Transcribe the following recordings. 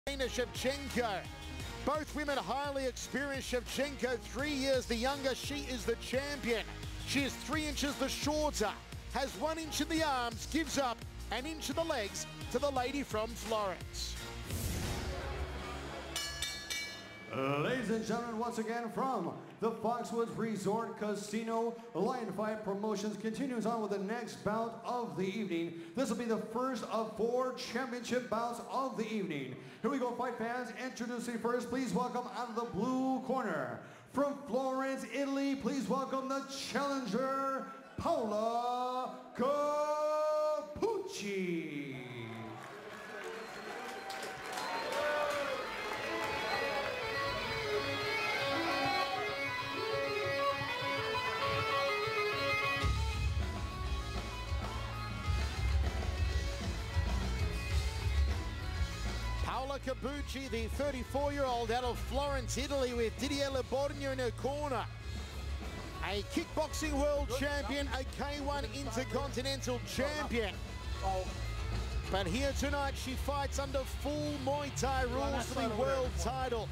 Antonina Shevchenko. Both women highly experienced. Shevchenko 3 years the younger. She is the champion. She is 3 inches the shorter, has 1 inch in the arms, gives up an inch in the legs to the lady from Florence. Ladies and gentlemen, once again from the Foxwoods Resort Casino, Lion Fight Promotions continues on with the next bout of the evening. This will be the first of 4 championship bouts of the evening. Here we go, fight fans. Introducing first, please welcome out of the blue corner, from Florence, Italy, please welcome the challenger, Paola Cappucci. Paola Cappucci, the 34-year-old out of Florence, Italy, with Didier Leborgna in her corner. A kickboxing world champion, a K1 Intercontinental champion. But here tonight, she fights under full Muay Thai rules for the world title.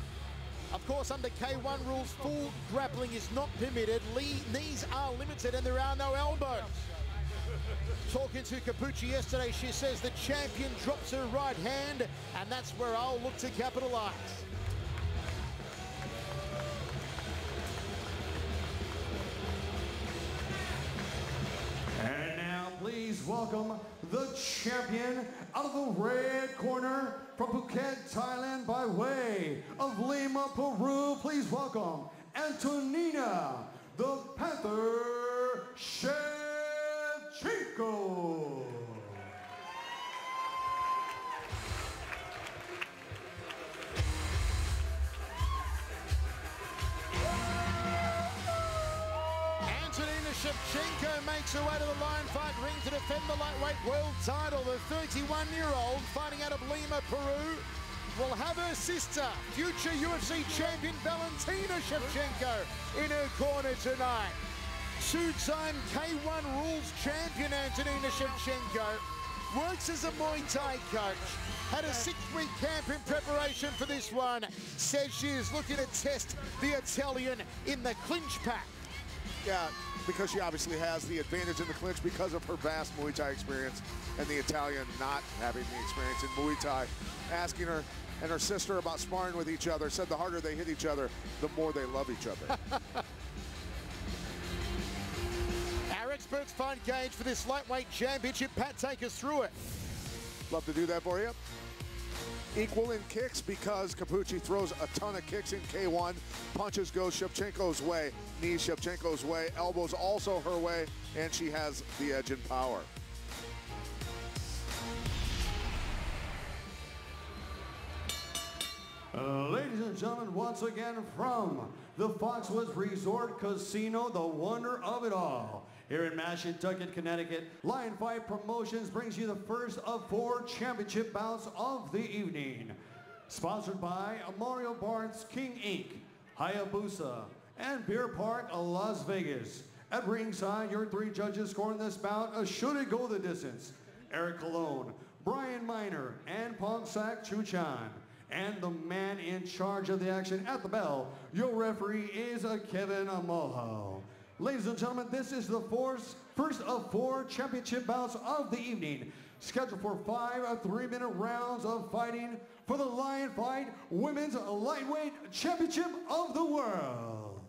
Of course, under K1 rules, full grappling is not permitted. Knees are limited and there are no elbows. Talking to Cappucci yesterday, she says the champion drops her right hand, and that's where I'll look to capitalize. And now please welcome the champion out of the red corner from Phuket, Thailand, by way of Lima, Peru. Please welcome Antonina, the Panther Shevchenko. Antonina Shevchenko makes her way to the Lion Fight ring to defend the lightweight world title. The 31-year-old fighting out of Lima, Peru, will have her sister, future UFC champion Valentina Shevchenko, in her corner tonight. Two-time K1 rules champion Antonina Shevchenko works as a Muay Thai coach. Had a 6-week camp in preparation for this one. Says she is looking to test the Italian in the clinch pack. Yeah, because she obviously has the advantage in the clinch because of her vast Muay Thai experience, and the Italian not having the experience in Muay Thai. Asking her and her sister about sparring with each other, said the harder they hit each other, the more they love each other. Our experts find gauge for this lightweight championship. Pat, take us through it. Love to do that for you. Equal in kicks because Cappucci throws a ton of kicks in K1. Punches go Shevchenko's way, knees Shevchenko's way, elbows also her way, and she has the edge in power. Ladies and gentlemen, once again from the Foxwoods Resort Casino, the wonder of it all. Here in Mashantucket, Connecticut, Lion Fight Promotions brings you the first of 4 championship bouts of the evening. Sponsored by Mario Barnes King Inc., Hayabusa, and Beer Park, Las Vegas. At ringside, your 3 judges scoring this bout, should it go the distance: Eric Colon, Brian Miner, and Pongsak Chuchan. And the man in charge of the action at the bell, your referee is Kevin Amoho. Ladies and gentlemen, this is the first of 4 championship bouts of the evening, scheduled for 5 3-minute rounds of fighting for the Lion Fight Women's Lightweight Championship of the World.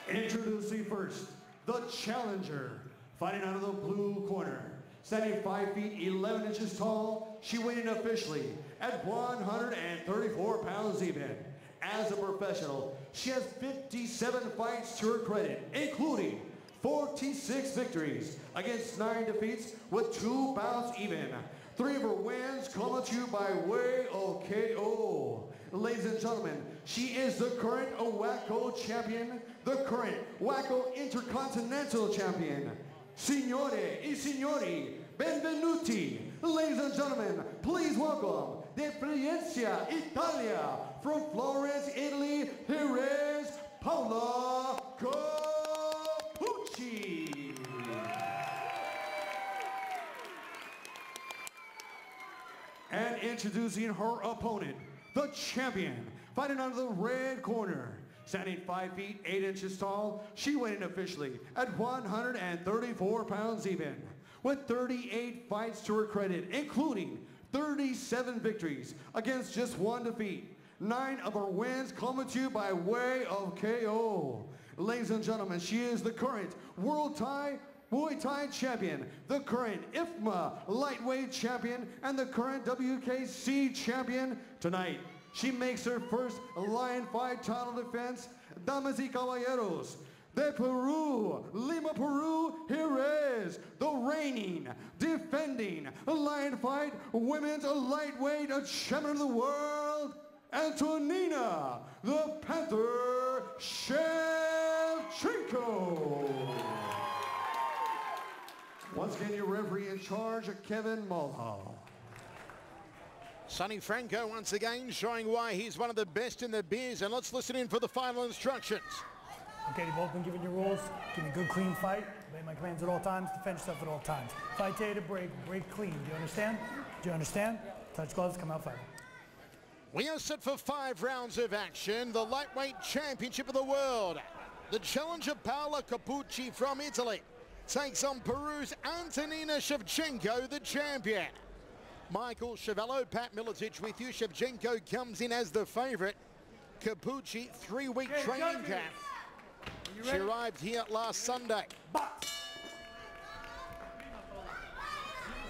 Introducing first, the challenger, fighting out of the blue corner. Standing 5 feet 11 inches tall, she weighed in officially at 134 pounds even. As a professional, she has 57 fights to her credit, including 46 victories against 9 defeats with 2 bouts even. 3 of her wins come to you by way of KO. Ladies and gentlemen, she is the current WACO champion, the current WACO Intercontinental champion. Signore e signori, benvenuti. Ladies and gentlemen, please welcome the Friezia Italia, from Florence, Italy, here is Paola Cappucci. And introducing her opponent, the champion, fighting out of the red corner. Standing 5 feet 8 inches tall, she weighed in officially at 134 pounds even, with 38 fights to her credit, including 37 victories against just 1 defeat. 9 of her wins coming to you by way of KO. Ladies and gentlemen, she is the current World Muay Thai champion, the current IFMA lightweight champion, and the current WKC champion. Tonight, she makes her first Lion Fight title defense. Damas y caballeros, de Peru, Lima, Peru, here is the reigning, defending Lion Fight women's lightweight champion of the world, Antonina, the Panther Shevchenko. Once again, your referee in charge, Kevin Mulhall. Sonny Franco once again showing why he's one of the best in the biz, and let's listen in for the final instructions. Okay, you've both been given your rules. Give me a good, clean fight. Obey my commands at all times. Defend yourself at all times. Fight to break clean. Do you understand? Do you understand? Touch gloves, come out fighting. We are set for 5 rounds of action. The lightweight championship of the world. The challenger Paola Cappucci from Italy takes on Peru's Antonina Shevchenko, the champion. Michael Chavello, Pat Miletich with you. Shevchenko comes in as the favorite. Cappucci, 3-week training camp. She arrived here last Sunday.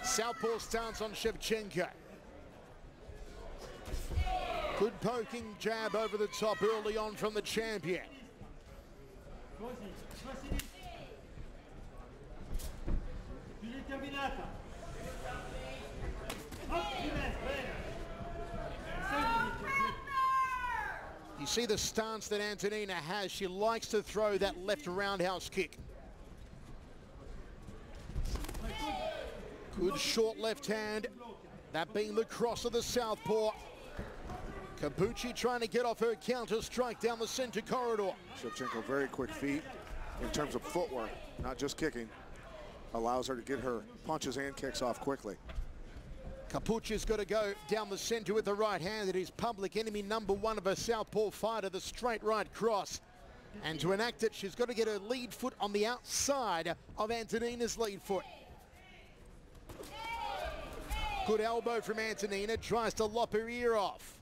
Southpaw stance on Shevchenko. Good poking jab over the top early on from the champion. You see the stance that Antonina has. She likes to throw that left roundhouse kick. Good short left hand, that being the cross of the southpaw. Cappucci trying to get off her counter strike down the center corridor. Shevchenko, very quick feet in terms of footwork, not just kicking. Allows her to get her punches and kicks off quickly. Cappucci's got to go down the center with the right hand. It is public enemy #1 of a southpaw fighter, the straight right cross. And to enact it, she's got to get her lead foot on the outside of Antonina's lead foot. Good elbow from Antonina, tries to lop her ear off.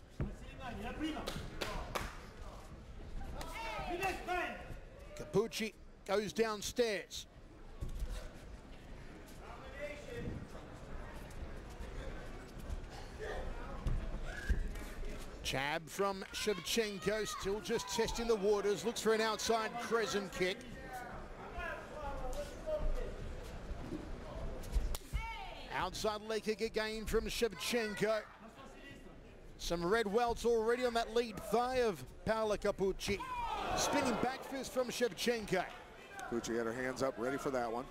Cappucci goes downstairs. Jab from Shevchenko, still just testing the waters, looks for an outside crescent kick. Outside leg kick again from Shevchenko. Some red welts already on that lead thigh of Paola Cappucci. Spinning back fist from Shevchenko. Cappucci had her hands up, ready for that one.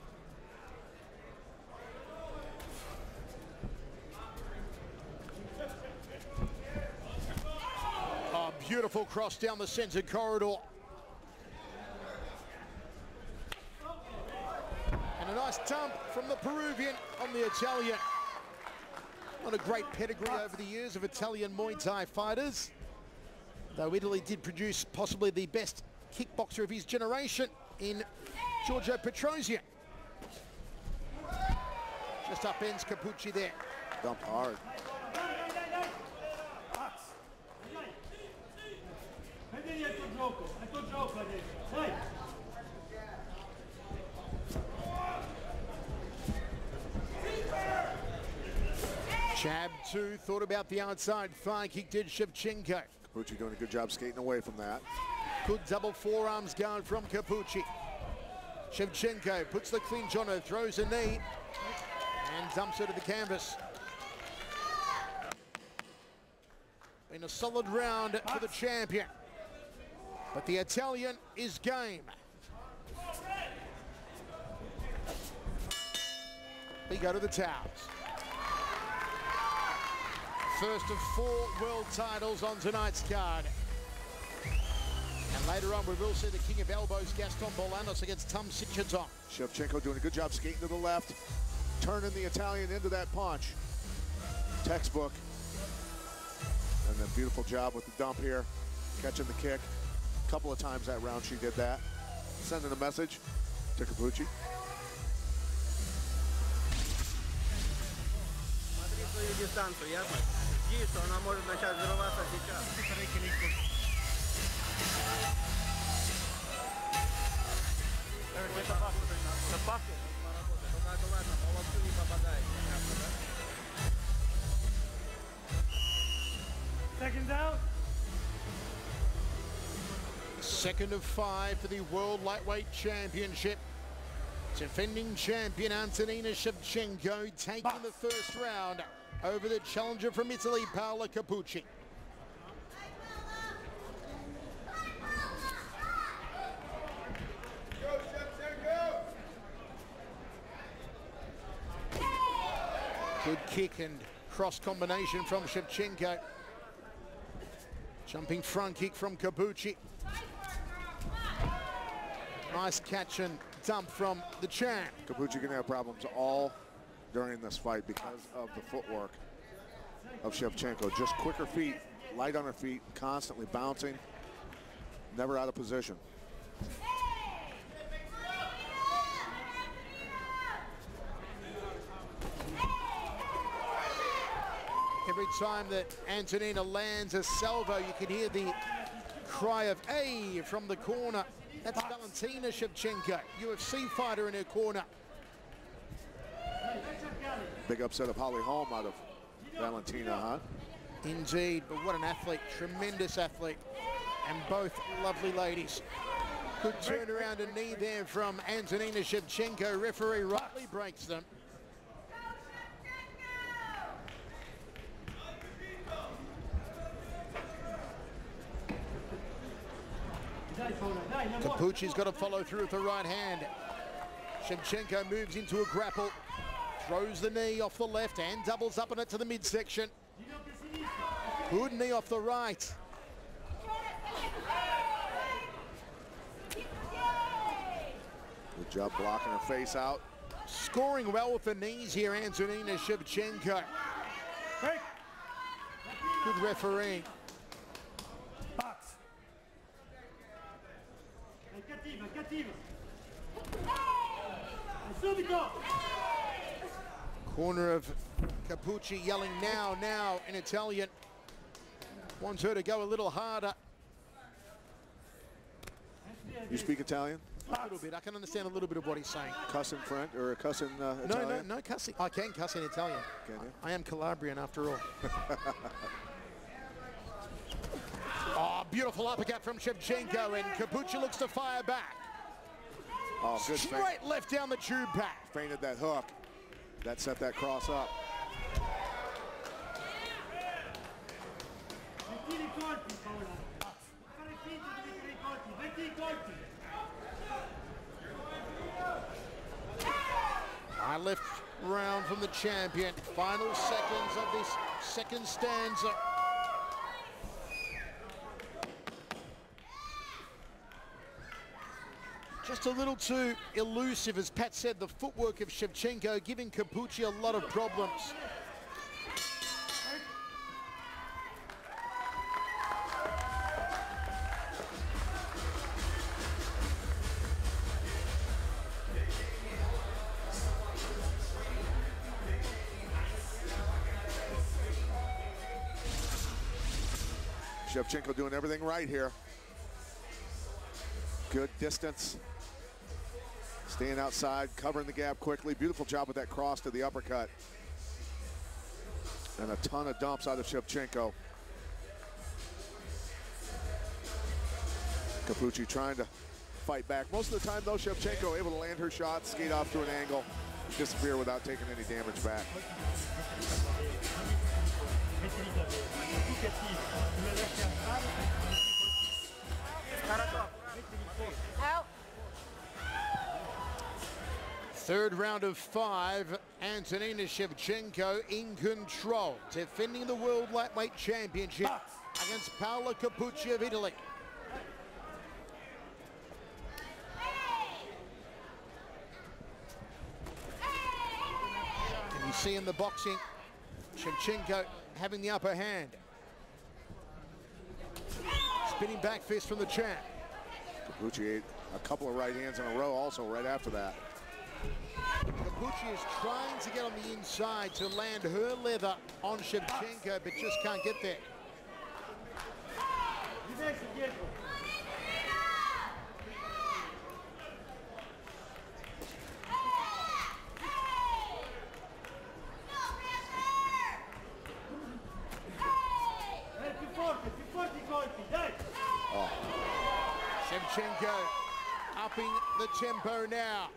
Oh, beautiful cross down the center corridor. And a nice dump from the Peruvian on the Italian. Not a great pedigree over the years of Italian Muay Thai fighters, though Italy did produce possibly the best kickboxer of his generation in Giorgio Petrosian. Just upends Cappucci there. Dumped hard. Jab 2, thought about the outside thigh kick, did Shevchenko. Cappucci doing a good job skating away from that. Good double forearms guard from Cappucci. Shevchenko puts the clinch on her, throws a knee, and dumps her to the canvas. Been a solid round for the champion, but the Italian is game. We go to the towels. First of 4 world titles on tonight's card. And later on, we will see the king of elbows, Gaston Bolanos, against Tom Sitchaton. Shevchenko doing a good job skating to the left, turning the Italian into that punch. Textbook Beautiful job with the dump here, catching the kick. A couple of times that round she did that. Sending a message to Cappucci. Дистанцию, ясно? Видишь, что она может начать взрываться сейчас. Seconds out. Second of 5 for the World Lightweight Championship. Defending champion Antonina Shevchenko taking the first round over the challenger from Italy, Paola Cappucci. Good kick and cross combination from Shevchenko. Jumping front kick from Cappucci. Nice catch and dump from the champ. Cappucci going to have problems all during this fight because of the footwork of Shevchenko. Just quicker feet, light on her feet, constantly bouncing, never out of position. Every time that Antonina lands a salvo, you can hear the cry of "Hey!" from the corner. That's Valentina Shevchenko, UFC fighter in her corner. Big upset of Holly Holm out of Valentina, huh? Indeed, but what an athlete, tremendous athlete, and both lovely ladies. Good turnaround and knee there from Antonina Shevchenko. Referee rightly breaks them. Cappucci's got to follow through with the right hand. Shevchenko moves into a grapple, throws the knee off the left and doubles up on it to the midsection. Good knee off the right. Good job blocking her face out. Scoring well with the knees here, Antonina Shevchenko. Good referee. Corner of Cappucci yelling now, now in Italian. Wants her to go a little harder. You speak Italian? A little bit. I can understand a little bit of what he's saying. Cuss in French or cuss in Italian? No cussing. I can cuss in Italian. Can you? I am Calabrian after all. Oh, beautiful uppercut from Shevchenko, and Cappucci looks to fire back. Oh, good straight feint. left down the tube pack. Feinted that hook. That set that cross up. High left round from the champion. Final seconds of this second stanza. Just a little too elusive, as Pat said, the footwork of Shevchenko giving Cappucci a lot of problems. Shevchenko doing everything right here. Good distance. Staying outside, covering the gap quickly. Beautiful job with that cross to the uppercut. And a ton of dumps out of Shevchenko. Cappucci trying to fight back. Most of the time, though, Shevchenko able to land her shots, skate off to an angle, disappear without taking any damage back. Out. Third round of 5, Antonina Shevchenko in control, defending the World Lightweight Championship against Paola Cappucci of Italy. And you see in the boxing, Shevchenko having the upper hand. Spinning back fist from the champ. Cappucci ate a couple of right hands in a row also right after that. Cappucci is trying to get on the inside to land her leather on Shevchenko, but just can't get there. Shevchenko upping the tempo now.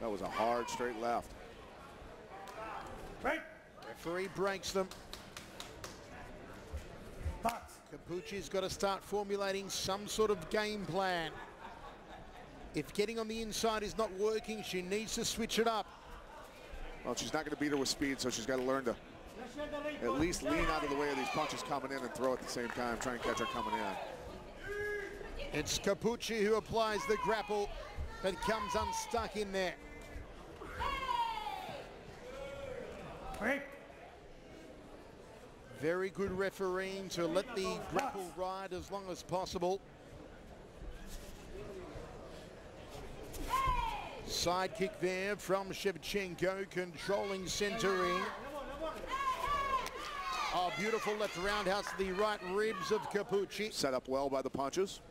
That was a hard straight left. Break. Referee breaks them. Box. Cappucci's got to start formulating some sort of game plan. If getting on the inside is not working, she needs to switch it up. Well, she's not going to beat her with speed, so she's got to learn to at least lean out of the way of these punches coming in and throw at the same time, try and catch her coming in. It's Cappucci who applies the grapple, but comes unstuck in there. Break. Very good refereeing to let the grapple ride as long as possible. Side kick there from Shevchenko, controlling centering. Oh, beautiful left roundhouse to the right ribs of Cappucci. Set up well by the punches.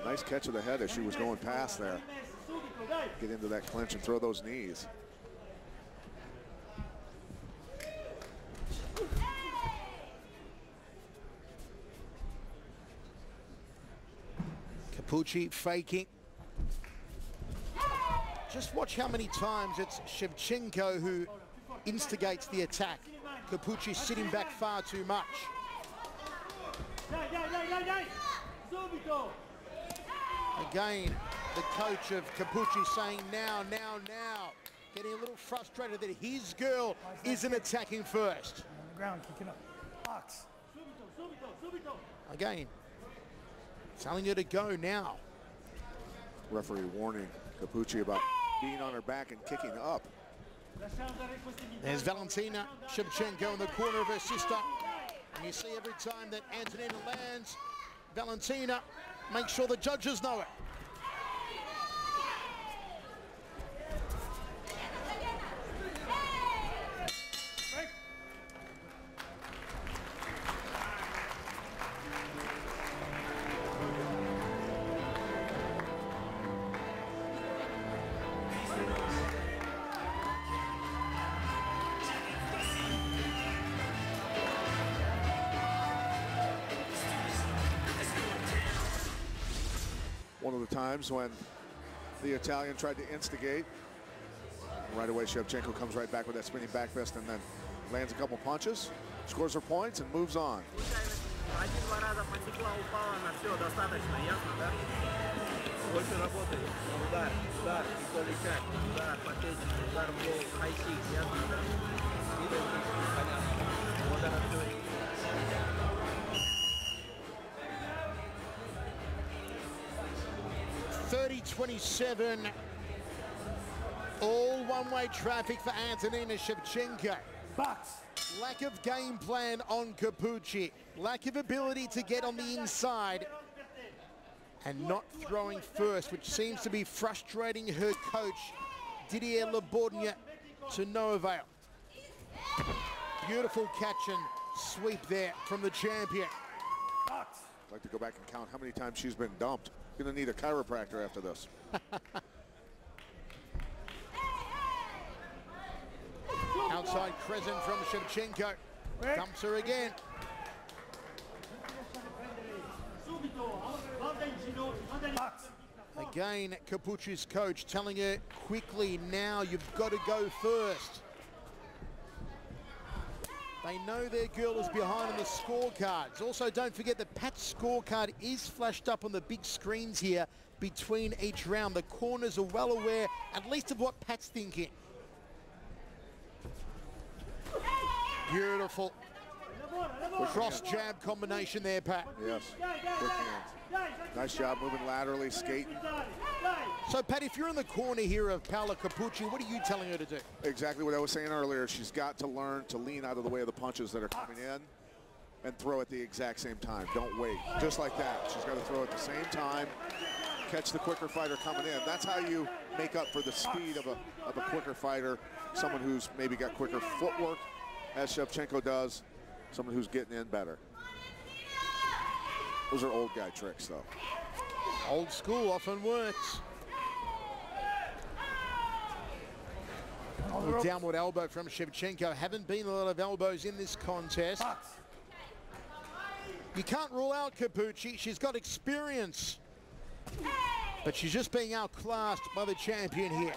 Nice catch of the head as she was going past there. Get into that clinch and throw those knees. Cappucci faking. Just watch how many times it's Shevchenko who instigates the attack. Cappucci sitting back far too much. Again, the coach of Cappucci saying now, now, now. Getting a little frustrated that his girl isn't attacking first. On the ground, kicking up. Box. Again, telling her to go now. Referee warning Cappucci about being on her back and kicking up. There's Valentina Shevchenko in the corner of her sister. And you see every time that Antonina lands, Valentina makes sure the judges know it. One of the times when the Italian tried to instigate. Right away, Shevchenko comes right back with that spinning back fist and then lands a couple punches, scores her points, and moves on. .30-27, all one-way traffic for Antonina Shevchenko. Box. Lack of game plan on Cappucci, lack of ability to get on the inside, and not throwing first, which seems to be frustrating her coach, Didier Lebordnia, to no avail. Beautiful catch and sweep there from the champion. Box. I'd like to go back and count how many times she's been dumped. Gonna need a chiropractor after this. Outside crescent from Shevchenko. Dumps her again. Box. Again, Cappucci's coach telling her quickly now, you've got to go first. They know their girl is behind on the scorecards. Also, don't forget that Pat's scorecard is flashed up on the big screens here between each round. The corners are well aware, at least of what Pat's thinking. Beautiful. Cross jab combination there, Pat. Yes, quick hands. Nice job moving laterally, skating. So, Pat, if you're in the corner here of Paola Cappucci, what are you telling her to do? Exactly what I was saying earlier. She's got to learn to lean out of the way of the punches that are coming in and throw at the exact same time. Don't wait. Just like that. She's got to throw at the same time, catch the quicker fighter coming in. That's how you make up for the speed of a quicker fighter, someone who's maybe got quicker footwork, as Shevchenko does, someone who's getting in better. Those are old guy tricks, though. Old school often works. A downward elbow from Shevchenko. Haven't been a lot of elbows in this contest. You can't rule out Cappucci. She's got experience. But she's just being outclassed by the champion here.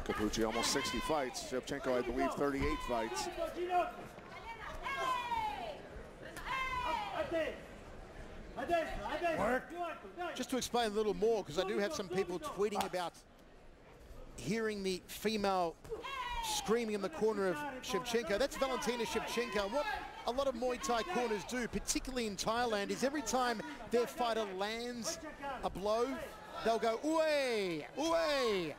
Cappucci almost 60 fights. Shevchenko, I believe, 38 fights. Work. Just to explain a little more, because I do have some people tweeting about hearing the female screaming in the corner of Shevchenko. That's Antonina Shevchenko. What a lot of Muay Thai corners do, particularly in Thailand, is every time their fighter lands a blow, they'll go, "Uwe, uwe."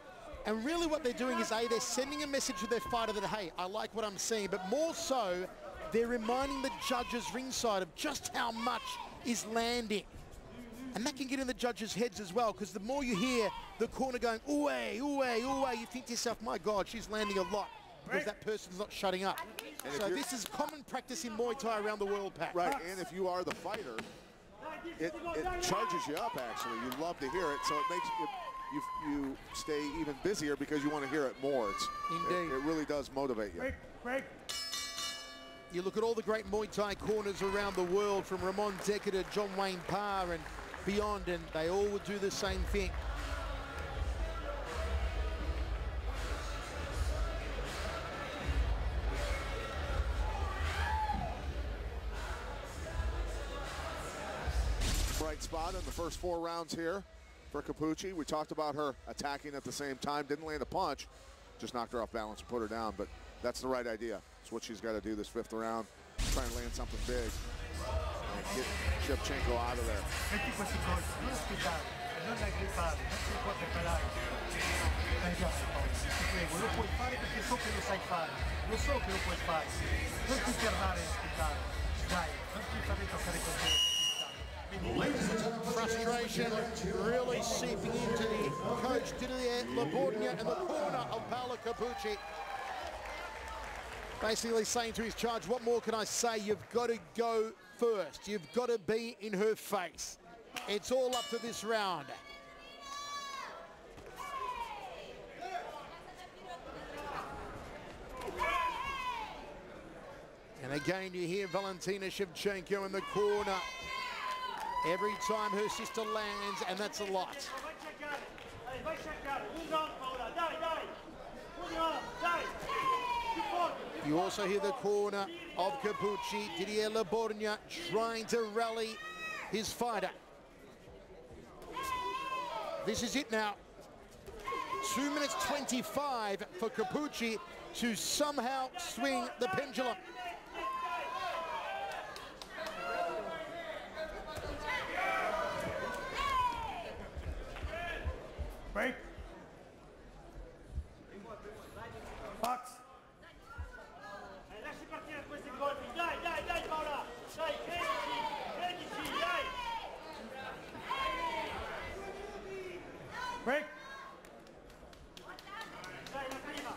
And really what they're doing is, they're sending a message to their fighter that, hey, I like what I'm seeing, but more so, they're reminding the judges ringside of just how much is landing. And that can get in the judges' heads as well, because the more you hear the corner going, "Uwe, uwe, uwe," you think to yourself, my God, she's landing a lot, because that person's not shutting up. So this is common practice in Muay Thai around the world, Pat. Right, and if you are the fighter, it charges you up, actually. You love to hear it, so it makes you stay even busier because you want to hear it more. Indeed. It really does motivate you. Break. You look at all the great Muay Thai corners around the world, from Ramon Decker to John Wayne Parr and beyond, and they all would do the same thing. Bright spot in the first 4 rounds here for Cappucci. We talked about her attacking at the same time. Didn't land a punch, just knocked her off balance and put her down, but that's the right idea. It's what she's got to do this 5th round. Try and land something big and get Shevchenko out of there. Metti questi colpi, non aspettare, non aggripare, non si può preparare. Dai, ti prego, lo puoi fare perché so che lo sai fare, lo so che lo puoi fare. Non ti fermare e aspettare. Dai, non ti fare toccare con te. Frustration really seeping into the coach Didier Labornia in the corner of Paola Cappucci. Basically saying to his charge, what more can I say? You've got to go first. You've got to be in her face. It's all up to this round. And again, you hear Antonina Shevchenko in the corner. Every time her sister lands, and that's a lot. You also hear the corner of Cappucci, Didier Labornia, trying to rally his fighter. This is it now. 2 minutes 25 for Cappucci to somehow swing the pendulum. Break. Box. Lasci partire questi colpi, dai Paola, dai, credici, dai! Break. Dai, la prima!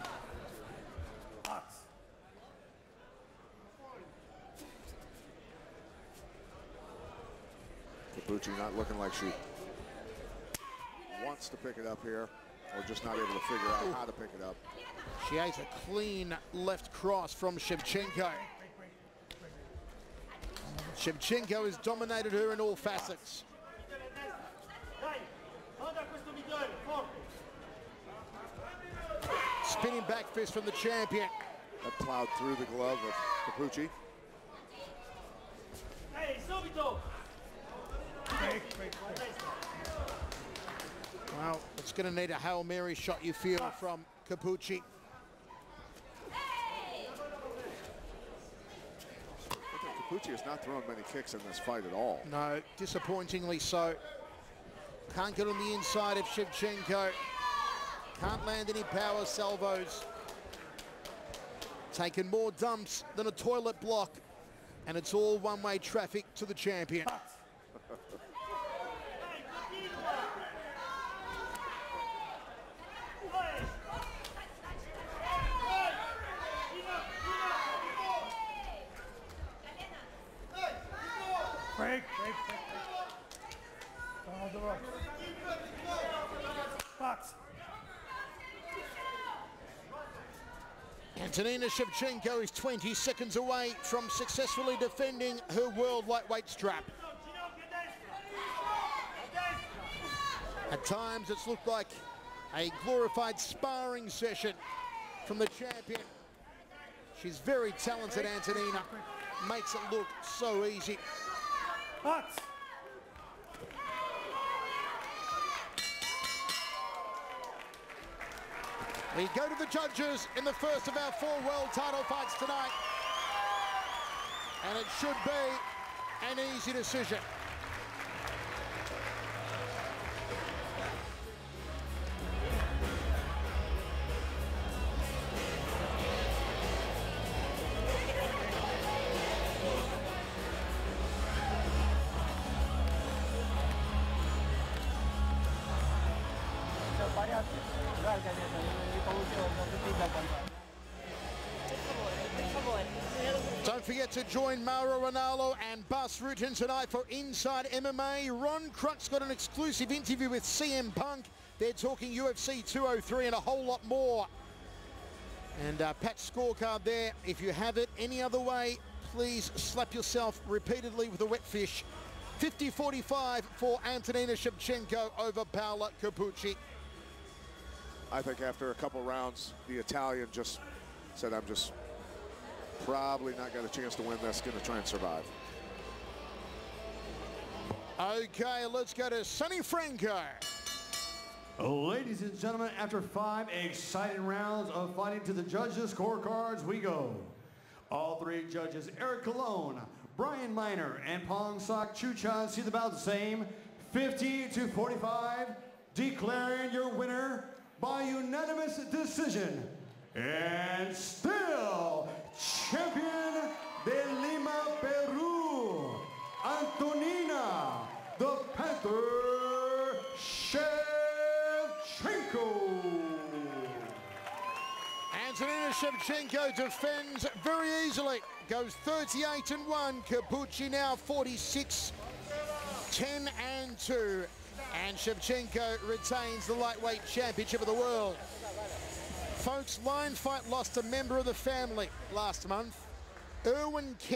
Box. Cappucci not looking like she wants to pick it up here, or just not able to figure out how to pick it up. She ate a clean left cross from Shevchenko. Shevchenko has dominated her in all facets. Spinning back fist from the champion. That plowed through the glove of Cappucci. Hey, subito! Well, it's going to need a Hail Mary shot, you feel, from Cappucci. Cappucci has not thrown many kicks in this fight at all. No, disappointingly so. Can't get on the inside of Shevchenko. Can't land any power salvos. Taken more dumps than a toilet block. And it's all one-way traffic to the champion. Break. Down the road. Box. Antonina Shevchenko is 20 seconds away from successfully defending her world lightweight strap. At times it's looked like a glorified sparring session from the champion. She's very talented, Antonina. Makes it look so easy. Box. We go to the judges in the first of our 4 world title fights tonight. And it should be an easy decision. Don't forget to join Mauro Ranallo and Bas Rutten tonight for Inside MMA. Ron Crux got an exclusive interview with CM Punk. They're talking UFC 203 and a whole lot more. And Pat's scorecard there. If you have it any other way, please slap yourself repeatedly with a wet fish. 50-45 for Antonina Shevchenko over Paola Cappucci. I think after a couple rounds, the Italian just said, I'm just probably not got a chance to win this, gonna try and survive. Okay, let's go to Sonny Franco. Ladies and gentlemen, after 5 exciting rounds of fighting to the judges' scorecards, we go. All 3 judges, Eric Colon, Brian Miner, and Pongsak Chuchan, see the bout the same. 50-45, declaring your winner by unanimous decision. And still, champion de Lima, Peru, Antonina, the Panther, Shevchenko. Antonina Shevchenko defends very easily. Goes 38-1. Cappucci now 46-10-2. And Shevchenko retains the lightweight championship of the world. Folks, Lion Fight lost a member of the family last month. Erwin King.